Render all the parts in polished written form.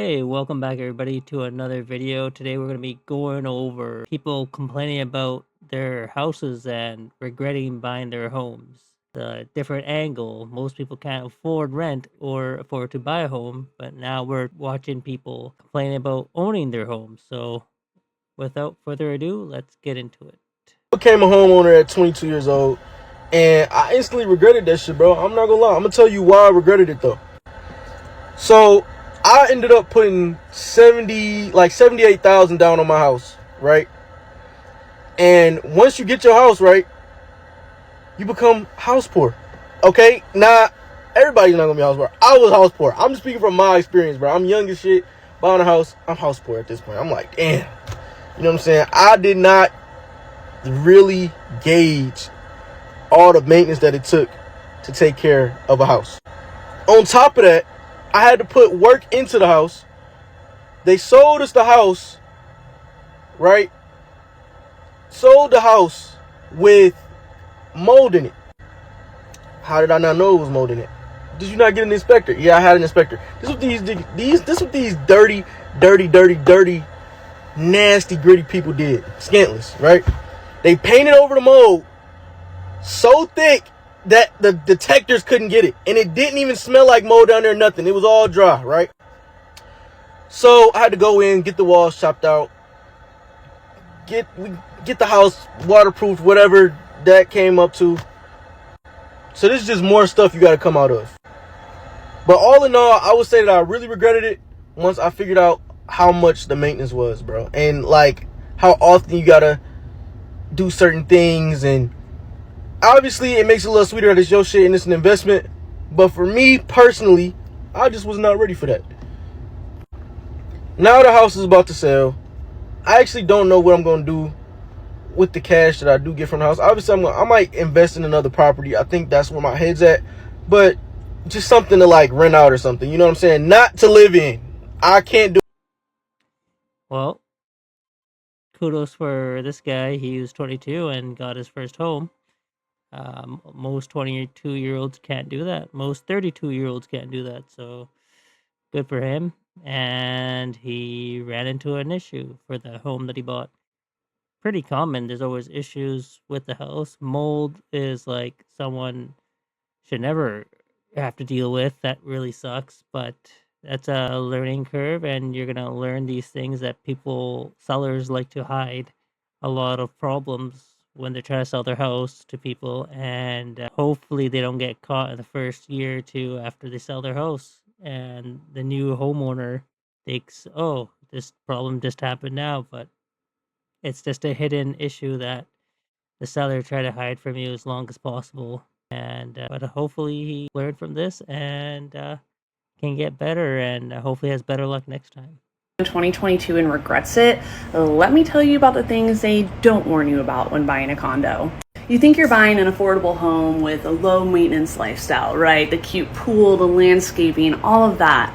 Hey, welcome back everybody to another video. Today we're going to be going over people complaining about their houses and regretting buying their homes. The different angle. Most people can't afford rent or afford to buy a home, but now we're watching people complaining about owning their homes. So without further ado, let's get into it. Became a homeowner at 22 years old, and I instantly regretted that shit, bro. I'm not gonna lie. I'm gonna tell you why I regretted it though. So I ended up putting 78,000 down on my house, right? And once you get your house, right, you become house poor. Okay, now everybody's not gonna be house poor. I was house poor. I'm just speaking from my experience, bro. I'm young as shit, buying a house. I'm house poor at this point. I'm like, damn. You know what I'm saying? I did not really gauge all the maintenance that it took to take care of a house. On top of that, I had to put work into the house. They sold us the house, right? Sold the house with mold in it. How did I not know it was mold in it? Did you not get an inspector? Yeah, I had an inspector. This what these dirty, nasty, gritty people did. Scantless, right? They painted over the mold so thick that the detectors couldn't get it, and it didn't even smell like mold down there. Nothing. It was all dry, right? So I had to go in, get the walls chopped out, get the house waterproofed, whatever that came up to. So this is just more stuff you got to come out of. But all in all, I would say that I really regretted it once I figured out how much the maintenance was, bro, and like how often you gotta do certain things. And obviously it makes it a little sweeter that it's your shit and it's an investment, but for me personally, I just was not ready for that. Now the house is about to sell. I actually don't know what I'm going to do with the cash that I do get from the house. Obviously I might invest in another property. I think that's where my head's at, but just something to like rent out or something, you know what I'm saying? Not to live in. I can't do. Well, kudos for this guy. He was 22 and got his first home. Most 22-year-olds can't do that. Most 32-year-olds can't do that. So good for him. And he ran into an issue for the home that he bought. Pretty common. There's always issues with the house. Mold is like someone should never have to deal with. That really sucks. But that's a learning curve, and you're gonna learn these things that sellers like to hide a lot of problems when they're trying to sell their house to people, and hopefully they don't get caught in the first year or two after they sell their house, and the new homeowner thinks, oh, this problem just happened now, but it's just a hidden issue that the seller tried to hide from you as long as possible. And but hopefully he learned from this and can get better, and hopefully has better luck next time. 2022 and regrets it, let me tell you about the things they don't warn you about when buying a condo. You think you're buying an affordable home with a low maintenance lifestyle, right? The cute pool, the landscaping, all of that.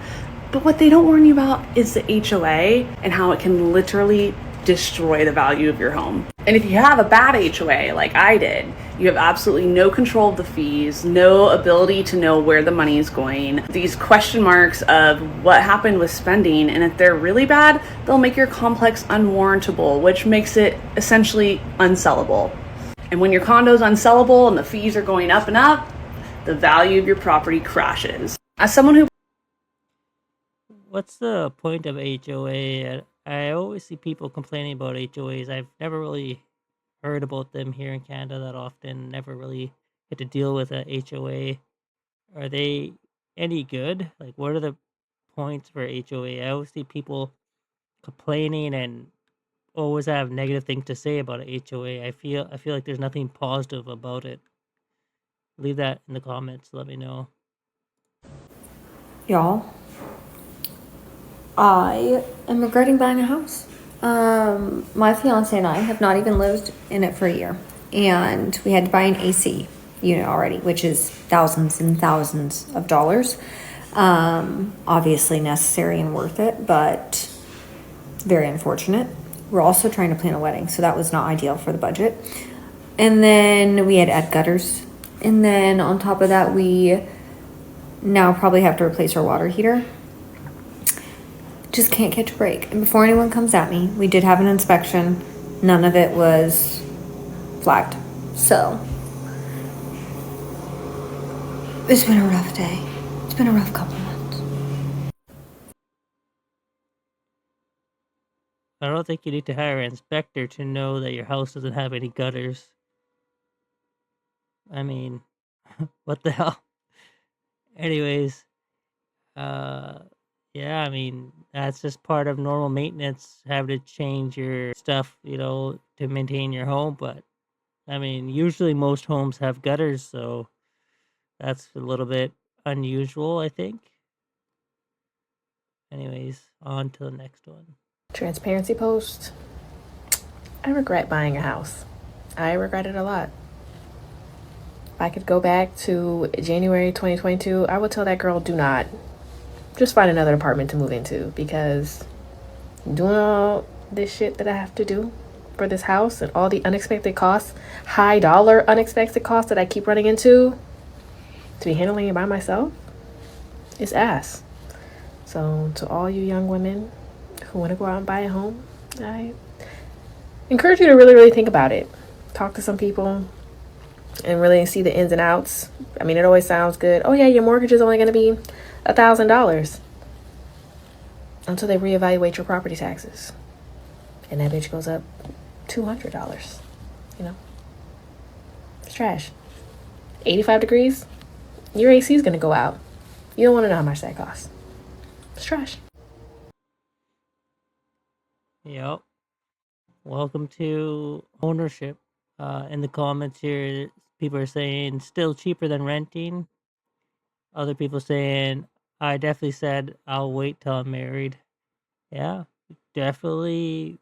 But what they don't warn you about is the HOA and how it can literally destroy the value of your home. And if you have a bad HOA like I did, you have absolutely no control of the fees, no ability to know where the money is going. These question marks of what happened with spending, and if they're really bad, they'll make your complex unwarrantable, which makes it essentially unsellable. And when your condo's unsellable and the fees are going up and up, the value of your property crashes. As someone who What's the point of HOA? I always see people complaining about HOAs. I've never really heard about them here in Canada that often. Never really get to deal with a HOA. Are they any good? Like, what are the points for HOA? I always see people complaining and always have negative things to say about a HOA. I feel like there's nothing positive about it. Leave that in the comments. Let me know. Y'all, I am regretting buying a house. My fiance and I have not even lived in it for a year, and we had to buy an AC unit already, which is thousands and thousands of dollars. Obviously necessary and worth it, but very unfortunate. We're also trying to plan a wedding, so that was not ideal for the budget. And then we had to add gutters, and then on top of that, we now probably have to replace our water heater. just can't catch a break. And before anyone comes at me, we did have an inspection. None of it was flagged. So, it's been a rough day. It's been a rough couple months. I don't think you need to hire an inspector to know that your house doesn't have any gutters. I mean, what the hell? Anyways, uh, yeah, I mean, that's just part of normal maintenance, having to change your stuff, to maintain your home. But I mean, usually most homes have gutters, so that's a little bit unusual, I think. Anyways, on to the next one. Transparency post. I regret buying a house. I regret it a lot. If I could go back to January 2022, I would tell that girl, do not. Just find another apartment to move into, because doing all this shit that I have to do for this house and all the unexpected costs, high dollar unexpected costs that I keep running into, to be handling it by myself, is ass. So to all you young women who want to go out and buy a home, I encourage you to really, really think about it. Talk to some people and really see the ins and outs. I mean, it always sounds good. Oh yeah, your mortgage is only going to be $1,000 until they reevaluate your property taxes, and that bitch goes up $200. It's trash. 85 degrees, your AC is going to go out. You don't want to know how much that costs. It's trash. Yep. Welcome to ownership. In the comments here, people are saying still cheaper than renting. Other people saying, I definitely said I'll wait till I'm married. Yeah, definitely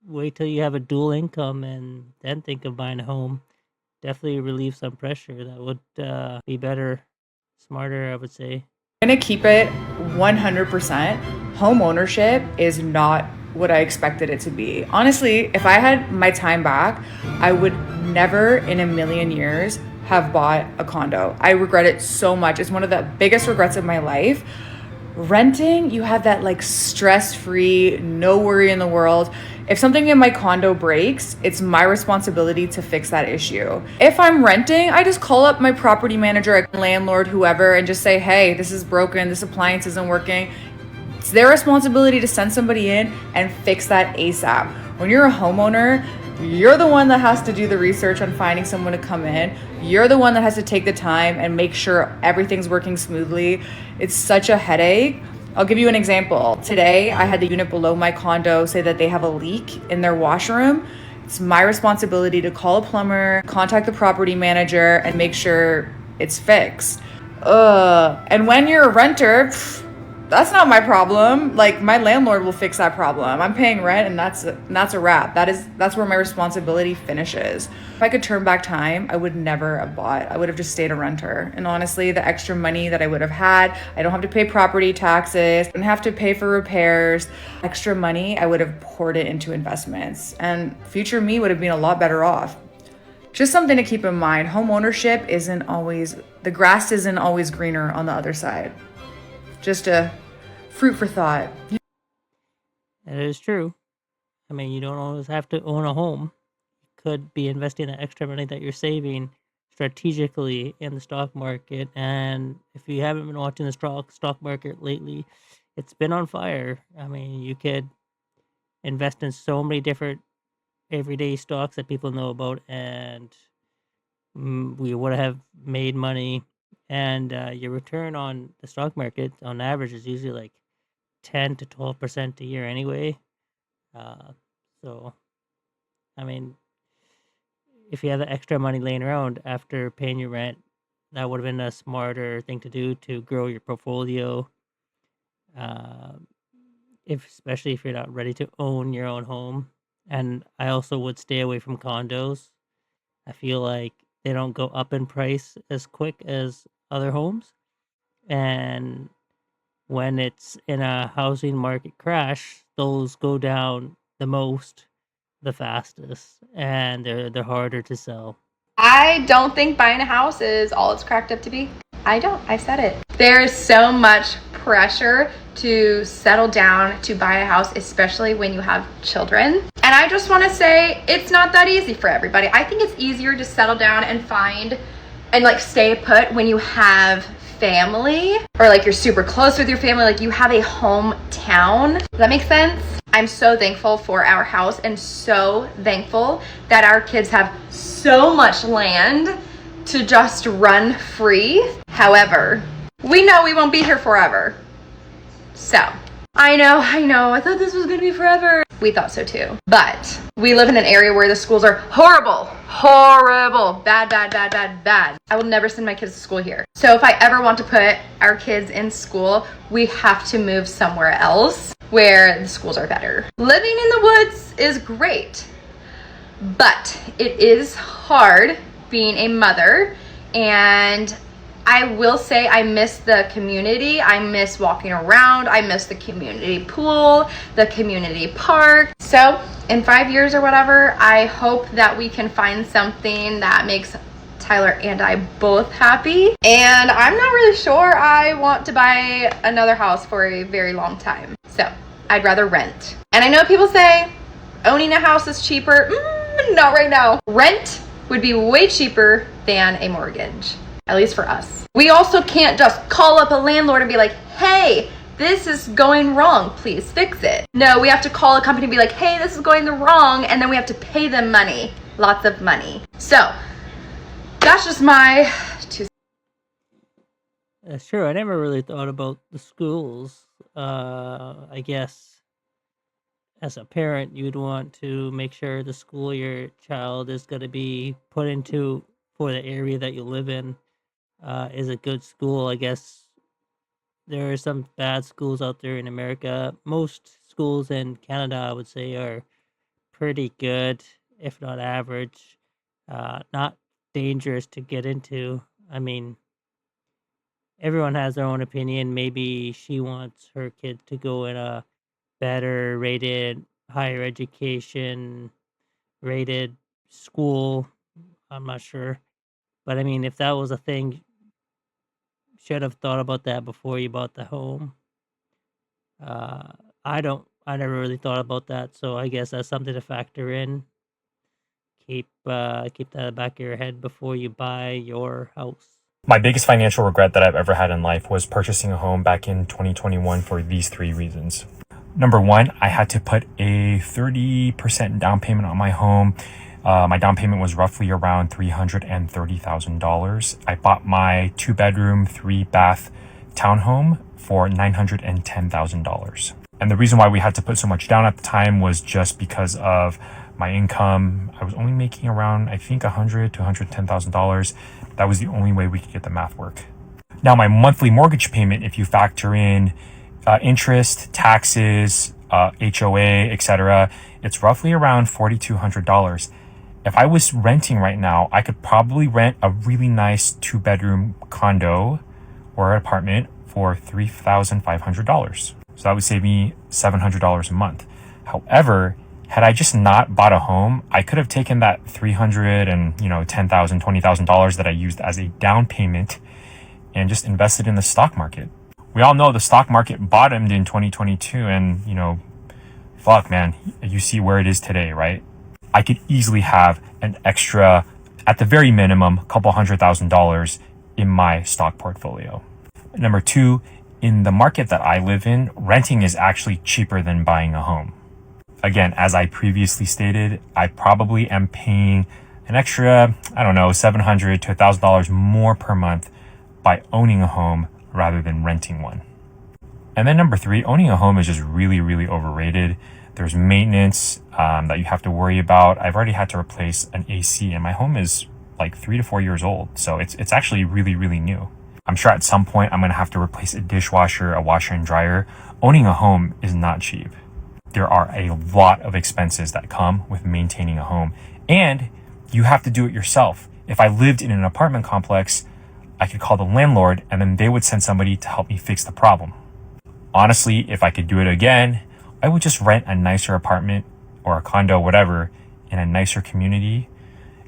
wait till you have a dual income and then think of buying a home. Definitely relieve some pressure. That would be better, smarter, I would say. I'm gonna keep it 100%. Home ownership is not what I expected it to be. Honestly, if I had my time back, I would never in a million years have bought a condo. I regret it so much. It's one of the biggest regrets of my life. Renting, you have that like stress-free, no worry in the world. If something in my condo breaks, it's my responsibility to fix that issue. If I'm renting, I just call up my property manager, landlord, whoever, and just say, hey, this is broken, this appliance isn't working. It's their responsibility to send somebody in and fix that ASAP. When you're a homeowner, you're the one that has to do the research on finding someone to come in. You're the one that has to take the time and make sure everything's working smoothly. It's such a headache. I'll give you an example. Today, I had the unit below my condo say that they have a leak in their washroom. It's my responsibility to call a plumber, contact the property manager, and make sure it's fixed. And when you're a renter, that's not my problem. Like, my landlord will fix that problem. I'm paying rent, and that's a wrap. That's where my responsibility finishes. If I could turn back time, I would never have bought. I would have just stayed a renter. And honestly, the extra money that I would have had, I don't have to pay property taxes, I don't have to pay for repairs. Extra money, I would have poured it into investments, and future me would have been a lot better off. Just something to keep in mind. Home ownership the grass isn't always greener on the other side. Just a fruit for thought. That is true. I mean, you don't always have to own a home. You could be investing that extra money that you're saving strategically in the stock market. And if you haven't been watching the stock market lately, it's been on fire. I mean, you could invest in so many different everyday stocks that people know about, and we would have made money. And your return on the stock market on average is usually like 10 to 12% a year anyway. So, I mean, if you have the extra money laying around after paying your rent, that would have been a smarter thing to do to grow your portfolio. Especially if you're not ready to own your own home. And I also would stay away from condos. I feel like they don't go up in price as quick as other homes. And when it's in a housing market crash, those go down the most, the fastest, and they're harder to sell. I don't think buying a house is all it's cracked up to be. I don't. I said it. There is so much pressure to settle down to buy a house, especially when you have children. And I just want to say it's not that easy for everybody. I think it's easier to settle down and find and like stay put when you have family, or like you're super close with your family, like you have a hometown. Does that make sense? I'm so thankful for our house and so thankful that our kids have so much land to just run free. However, we know we won't be here forever. So, I know, I thought this was gonna be forever. We thought so too. But we live in an area where the schools are horrible. Bad. I will never send my kids to school here. So if I ever want to put our kids in school, we have to move somewhere else where the schools are better. Living in the woods is great, but it is hard being a mother, and I will say I miss the community. I miss walking around. I miss the community pool, the community park. So in 5 years or whatever, I hope that we can find something that makes Tyler and I both happy. And I'm not really sure I want to buy another house for a very long time. So I'd rather rent. And I know people say owning a house is cheaper. Not right now. Rent would be way cheaper than a mortgage. At least for us. We also can't just call up a landlord and be like, hey, this is going wrong, please fix it. No, we have to call a company and be like, hey, this is going wrong, and then we have to pay them money, lots of money. So that's just my two. That's true. I never really thought about the schools. I guess as a parent, you'd want to make sure the school your child is going to be put into for the area that you live in is a good school. I guess there are some bad schools out there in America. Most schools in Canada, I would say, are pretty good, if not average. Not dangerous to get into. I mean, everyone has their own opinion. Maybe she wants her kid to go in a better rated, higher education rated school. I'm not sure. But I mean, if that was a thing, should have thought about that before you bought the home. Uh, I don't. I never really thought about that, so I guess that's something to factor in. Keep that in the back of your head before you buy your house. My biggest financial regret that I've ever had in life was purchasing a home back in 2021 for these 3 reasons. Number one, I had to put a 30% down payment on my home. My down payment was roughly around $330,000. I bought my 2-bedroom, 3-bath townhome for $910,000. And the reason why we had to put so much down at the time was just because of my income. I was only making around, I think, $100,000 to $110,000. That was the only way we could get the math work. Now, my monthly mortgage payment, if you factor in interest, taxes, HOA, etc., it's roughly around $4,200. If I was renting right now, I could probably rent a really nice 2-bedroom condo or apartment for $3,500. So that would save me $700 a month. However, had I just not bought a home, I could have taken that $300 and $10,000, $20,000 that I used as a down payment and just invested in the stock market. We all know the stock market bottomed in 2022, and fuck man, you see where it is today, right? I could easily have an extra, at the very minimum, couple $100,000 in my stock portfolio. Number two, in the market that I live in, renting is actually cheaper than buying a home. Again, as I previously stated, I probably am paying an extra, $700 to $1,000 more per month by owning a home rather than renting one. And then number three, owning a home is just really, really overrated. There's maintenance that you have to worry about. I've already had to replace an AC, and my home is like 3 to 4 years old. So it's actually really, really new. I'm sure at some point I'm going to have to replace a dishwasher, a washer and dryer. Owning a home is not cheap. There are a lot of expenses that come with maintaining a home, and you have to do it yourself. If I lived in an apartment complex, I could call the landlord and then they would send somebody to help me fix the problem. Honestly, if I could do it again, I would just rent a nicer apartment or a condo, whatever, in a nicer community,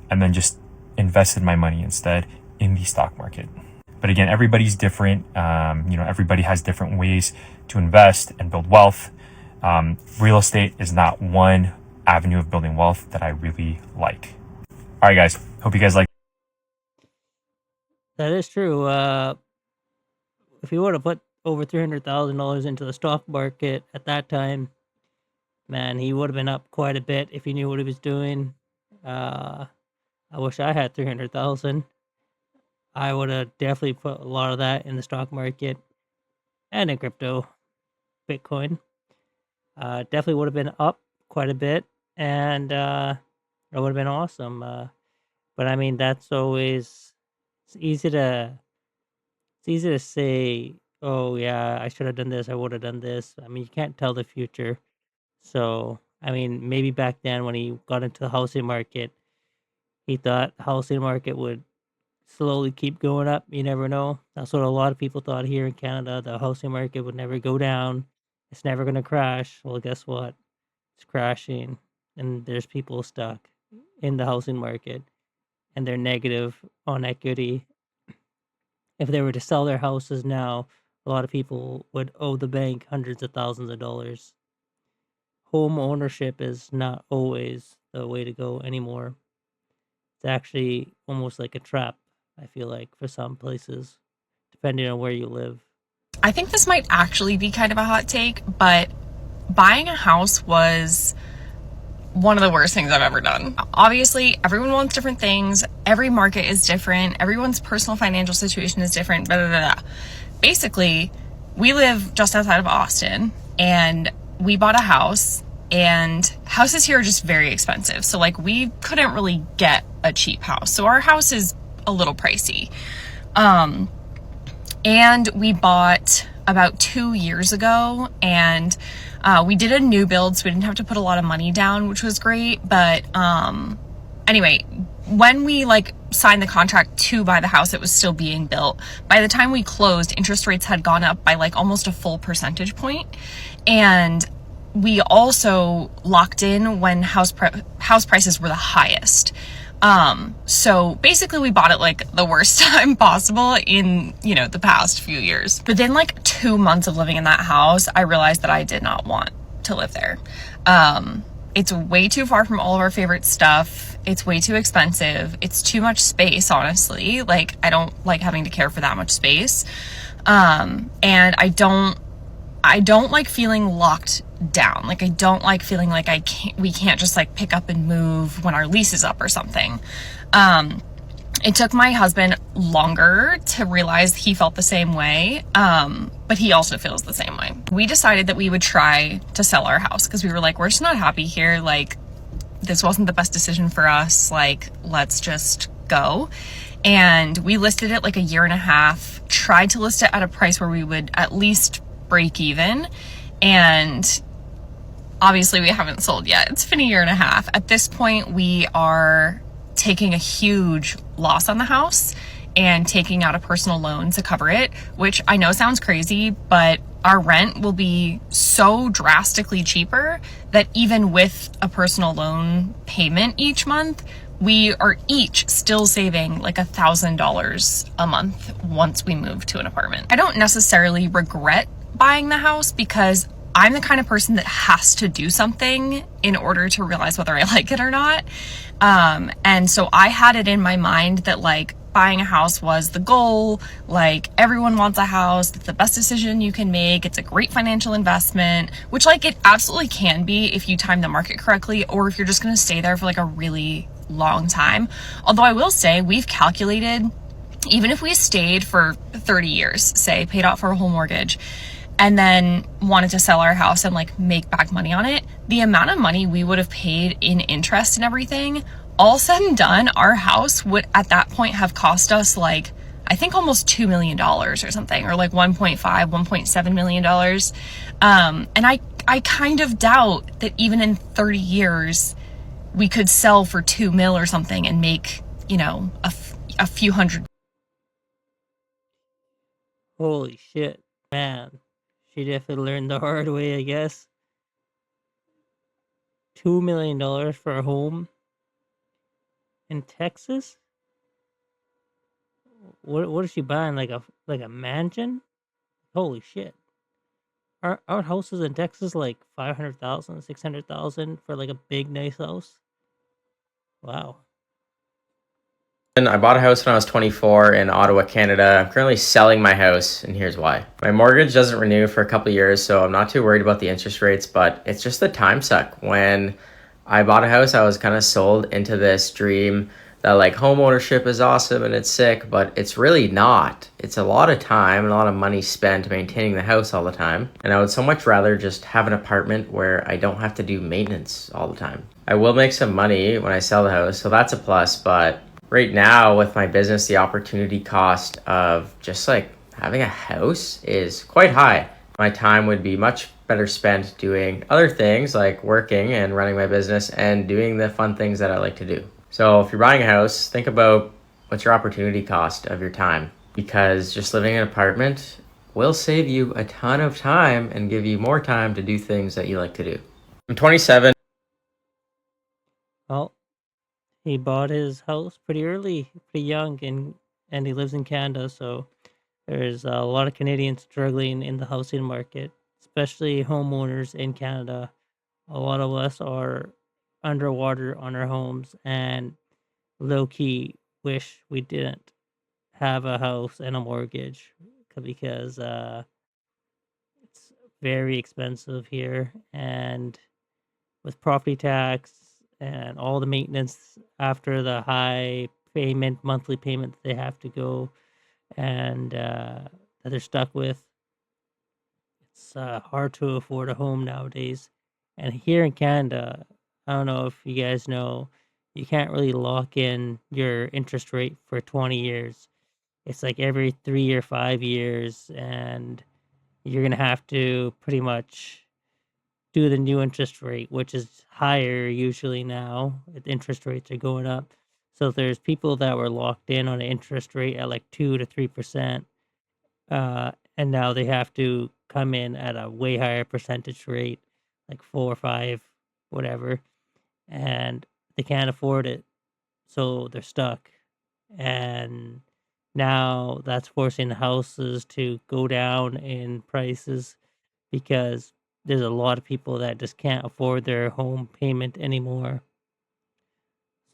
and then just invested my money instead in the stock market. But again, everybody's different. Everybody has different ways to invest and build wealth. Real estate is not one avenue of building wealth that I really like. All right, guys. Hope you guys like. That is true. If he would have put over $300,000 into the stock market at that time, man, he would have been up quite a bit if he knew what he was doing. I wish I had 300,000. I would have definitely put a lot of that in the stock market and in crypto, Bitcoin. Definitely would have been up quite a bit, and it would have been awesome. But I mean, that's always it's easy to it's easy to say, "Oh yeah, I should have done this. I would have done this." I mean, you can't tell the future. So I mean, maybe back then when he got into the housing market, he thought the housing market would slowly keep going up. You never know. That's what a lot of people thought here in Canada. The housing market would never go down. It's never going to crash. Well, guess what? It's crashing, and there's people stuck in the housing market, and they're negative on equity. If they were to sell their houses now, a lot of people would owe the bank hundreds of thousands of dollars. Home ownership is not always the way to go anymore. It's actually almost like a trap, I feel like, for some places, depending on where you live. I think this might actually be kind of a hot take, but buying a house was one of the worst things I've ever done. Obviously, everyone wants different things. Every market is different. Everyone's personal financial situation is different. Blah, blah, blah, blah. Basically, we live just outside of Austin, and we bought a house, and houses here are just very expensive. So like we couldn't really get a cheap house. So our house is a little pricey. And we bought about 2 years ago, and we did a new build, so we didn't have to put a lot of money down, which was great. But anyway, when we signed the contract to buy the house, it was still being built. By the time we closed, interest rates had gone up by almost a full percentage point. And we also locked in when house prices were the highest. So basically we bought it the worst time possible in, the past few years. Within 2 months of living in that house, I realized that I did not want to live there. It's way too far from all of our favorite stuff. It's way too expensive. It's too much space, honestly. I don't like having to care for that much space. And I don't like feeling locked down. I don't like feeling like we can't just pick up and move when our lease is up or something. It took my husband longer to realize he felt the same way. But he also feels the same way. We decided that we would try to sell our house because we were we're just not happy here. This wasn't the best decision for us. Let's just go. And we listed it a year and a half, tried to list it at a price where we would at least break even. And obviously we haven't sold yet. It's been a year and a half. At this point, we are taking a huge loss on the house and taking out a personal loan to cover it, which I know sounds crazy, but our rent will be so drastically cheaper that even with a personal loan payment each month, we are each still saving $1,000 a month once we move to an apartment. I don't necessarily regret buying the house because I'm the kind of person that has to do something in order to realize whether I like it or not. And so I had it in my mind that buying a house was the goal. Everyone wants a house. It's the best decision you can make. It's a great financial investment, which it absolutely can be if you time the market correctly, or if you're just going to stay there for a really long time. Although I will say we've calculated, even if we stayed for 30 years, say paid off for a whole mortgage, and then wanted to sell our house and make back money on it, the amount of money we would have paid in interest and everything, all said and done, our house would at that point have cost us I think almost $2 million or something, or 1.5, $1.7 million. And I kind of doubt that even in 30 years, we could sell for 2 mil or something and make, a few hundred. Holy shit, man. She definitely learned the hard way, I guess. $2 million for a home in Texas? what is she buying? Like a mansion? Holy shit! Our houses in Texas like 500,000, 600,000 for like a big nice house. Wow. And I bought a house when I was 24 in Ottawa, Canada. I'm currently selling my house, and here's why. My mortgage doesn't renew for a couple of years, so I'm not too worried about the interest rates, but it's just the time suck. When I bought a house, I was kind of sold into this dream that like home ownership is awesome and it's sick, but it's really not. It's a lot of time and a lot of money spent maintaining the house all the time. And I would so much rather just have an apartment where I don't have to do maintenance all the time. I will make some money when I sell the house, so that's a plus, but right now with my business, the opportunity cost of just like having a house is quite high. My time would be much better spent doing other things like working and running my business and doing the fun things that I like to do. So if you're buying a house, think about what's your opportunity cost of your time, because just living in an apartment will save you a ton of time and give you more time to do things that you like to do. I'm 27. Well, he bought his house pretty early, pretty young, and he lives in Canada. So there's a lot of Canadians struggling in the housing market, especially homeowners in Canada. A lot of us are underwater on our homes and low key wish we didn't have a house and a mortgage because it's very expensive here, and with property tax and all the maintenance after the high payment, monthly payment that they have to go and that they're stuck with, it's hard to afford a home nowadays. And here in Canada, I don't know if you guys know, you can't really lock in your interest rate for 20 years. It's like every 3 or 5 years, and you're gonna have to pretty much do the new interest rate, which is higher usually now. Interest rates are going up. So there's people that were locked in on an interest rate at like 2 to 3%, and now they have to come in at a way higher percentage rate, like 4 or 5, whatever, and they can't afford it, so they're stuck. And now that's forcing the houses to go down in prices because there's a lot of people that just can't afford their home payment anymore.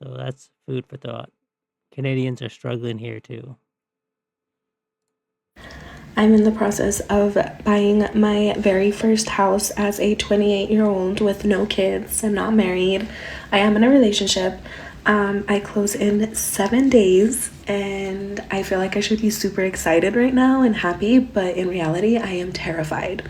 So that's food for thought. Canadians are struggling here too. I'm in the process of buying my very first house as a 28-year-old with no kids. I'm not married. I am in a relationship. I close in 7 days, and I feel like I should be super excited right now and happy, but in reality, I am terrified.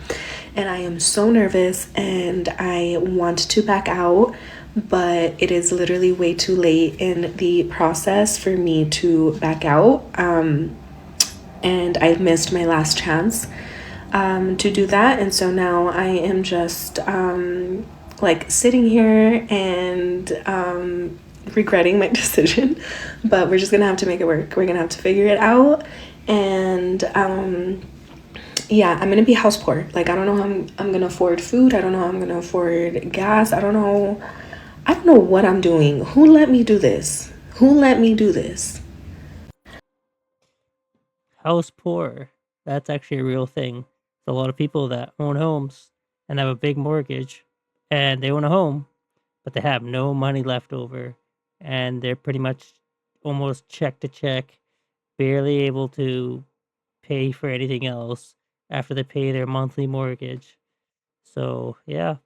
And I am so nervous, and I want to back out, but it is literally way too late in the process for me to back out. And I've missed my last chance to do that. And so now I am just like sitting here and regretting my decision, but we're just gonna have to make it work. We're gonna have to figure it out. And yeah, I'm gonna be house poor. Like, I don't know how I'm gonna afford food. I don't know how I'm gonna afford gas. I don't know what I'm doing. Who let me do this? Who let me do this? House poor. That's actually a real thing. There's a lot of people that own homes and have a big mortgage, and they own a home, but they have no money left over, and they're pretty much almost check to check, barely able to pay for anything else after they pay their monthly mortgage. So yeah,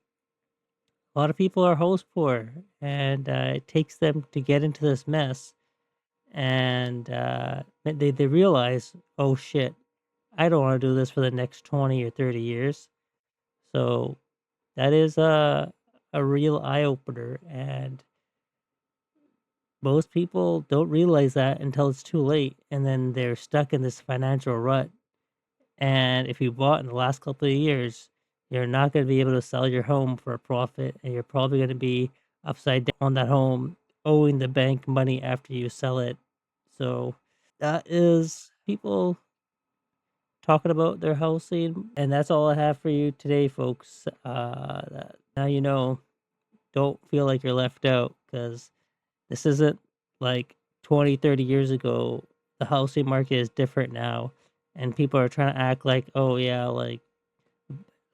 a lot of people are house poor, and it takes them to get into this mess, and they realize, oh shit, I don't want to do this for the next 20 or 30 years. So that is a real eye opener, and most people don't realize that until it's too late, and then they're stuck in this financial rut. And if you bought in the last couple of years, you're not going to be able to sell your home for a profit, and you're probably going to be upside down on that home, owing the bank money after you sell it. So that is people talking about their housing, and that's all I have for you today, folks. Now you know, don't feel like you're left out, because this isn't like 20, 30 years ago. the housing market is different now, and people are trying to act like, oh yeah, like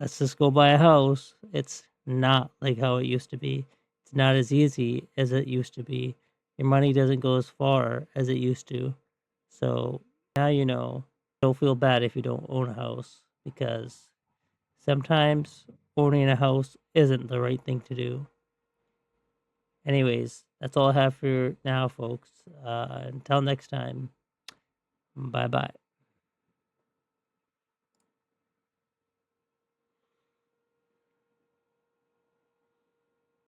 let's just go buy a house. It's not like how it used to be. It's not as easy as it used to be. Your money doesn't go as far as it used to. So now you know. Don't feel bad if you don't own a house, because sometimes owning a house isn't the right thing to do. Anyways, that's all I have for now, folks. Until next time, bye bye.